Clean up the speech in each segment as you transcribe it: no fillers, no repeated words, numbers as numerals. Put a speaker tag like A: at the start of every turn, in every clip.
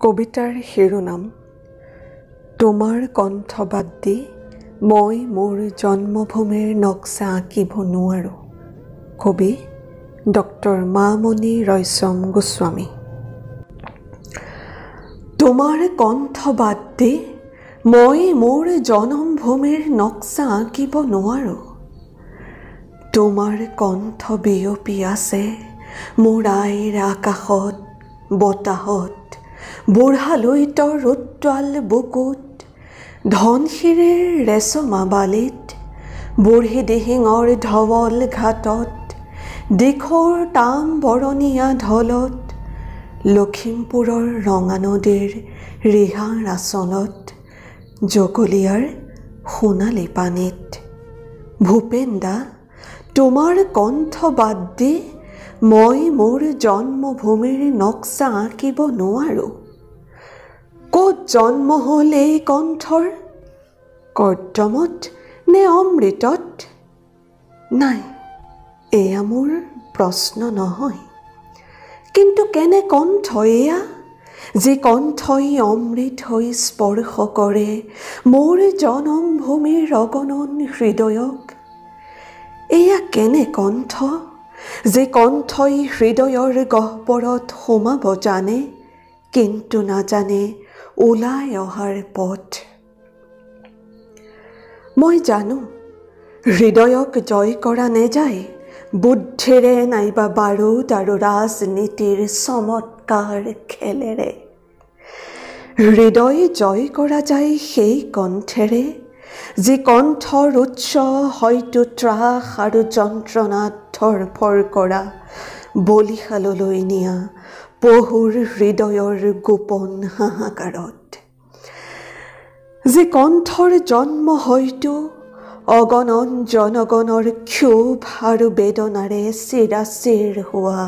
A: কবিতাৰ শিৰোনাম তোমাৰ কণ্ঠ বাদ দি মই মোৰ জন্মভূমিৰ নক্সা আঁকিব নোৱাৰো। কবি ডক্টৰ মামণি ৰয়ছম গোস্বামী। তোমাৰ কণ্ঠ বাদ দি মই মোৰ জন্মভূমিৰ নক্সা আঁকিব নোৱাৰো। তোমাৰ কণ্ঠ বিয়পি আছে মোৰ আইৰ আকাশত, বতাহত, বুঢ়ালৈতৰ উত্তাল বুকুত, ধনশিৰিৰ ৰেচমা বালিত, বুঢ়ী দিহিঙৰ ধৱল ঘাটত, দিখৌৰ তাম বৰণীয়া ঢলত, লখিমপুৰৰ ৰঙা নদীৰ ৰিহাৰ আচলত, জগলীয়াৰ সোণালী পানীত। ভূপেন দা, তোমাৰ কণ্ঠ বাদ দি মই মোৰ জন্মভূমিৰ নক্সা আঁকিব নোৱাৰো। ক'ত জন্ম হ'ল এই কণ্ঠৰ? কৰ্দমত নে অমৃতত? নাই, এয়া মোৰ প্ৰশ্ন নহয়। কিন্তু কেনে কণ্ঠ এয়া, যি কণ্ঠই অমৃত হৈ স্পৰ্শ কৰে মোৰ জন্মভূমিৰ অগণন হৃদয়ক। এয়া কেনে কণ্ঠ, যে কণ্ঠই হৃদয়ৰ গহ্বৰত সোমাব জানে, কিন্তু নাজানে ওলাই অহাৰ পথ। মই জানো হৃদয়ক জয় কৰা নেযায় বুদ্ধিৰে নাইবা বাৰুদ আৰু ৰাজনীতিৰ চমৎকাৰ খেলেৰে। হৃদয় জয় কৰা যায় সেই কণ্ঠেৰে, যি কণ্ঠৰ উৎস হয়তো ত্ৰাস আৰু যন্ত্ৰণাত ধৰফৰ কৰা বলিহাললৈ নিয়া পহুৰ হৃদয়ৰ গোপন হাহাকাৰত। যি কণ্ঠৰ জন্ম হয়তো অগণন জনগণৰ ক্ষোভ আৰু বেদনাৰে চিৰাচিৰ হোৱা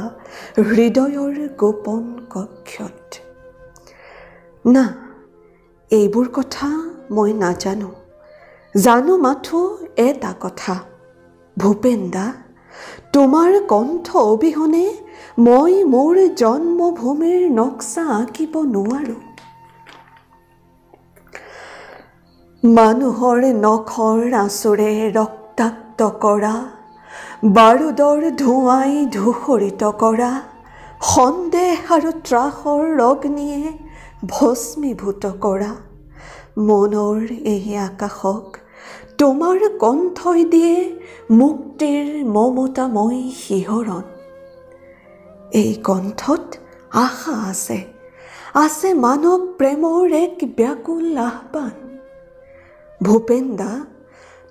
A: হৃদয়ৰ গোপন কক্ষত। না, এইবোৰ কথা মই নাজানো। জানো মাথো এটা কথা, ভূপেন দা, তোমাৰ কণ্ঠ অবিহনে মই মোৰ জন্মভূমিৰ নক্সা আঁকিব নোৱাৰো। মানুহৰ নখৰ আঁচোৰে ৰক্তাক্ত কৰা, বাৰুদৰ ধোঁৱাই ধূসৰিত কৰা, সন্দেহ আৰু ত্ৰাসৰ অগ্নিয়ে ভস্মীভূত কৰা মনৰ এই আকাশক তোমাৰ কণ্ঠই দিয়ে মুক্তিৰ মমতাময় শিহৰণ। এই কণ্ঠত আশা আছে, আছে মানৱ প্ৰেমৰ এক ব্যাকুল আহ্বান। ভূপেন দা,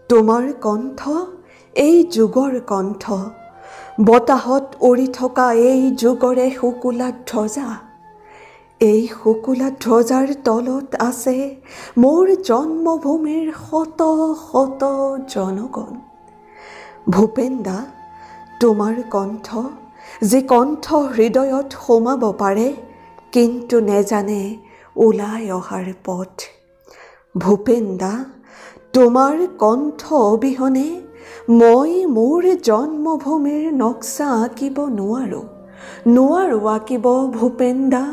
A: তোমাৰ কণ্ঠ এই যুগৰ কণ্ঠ, বতাহত উৰি থকা এই যুগৰে শুকুলা ধ্বজা। এই শুকুলা ধ্বজাৰ তলত আছে মোৰ জন্মভূমিৰ শত শত জনগণ। ভূপেন দা, তোমাৰ কণ্ঠ, যি কণ্ঠ হৃদয়ত সোমাব পাৰে কিন্তু নেজানে ওলাই অহাৰ পথ। ভূপেন দা, তোমাৰ কণ্ঠ অবিহনে মই মোৰ জন্মভূমিৰ নক্সা আঁকিব নোৱাৰো, নোৱাৰো আঁকিব ভূপেন দা।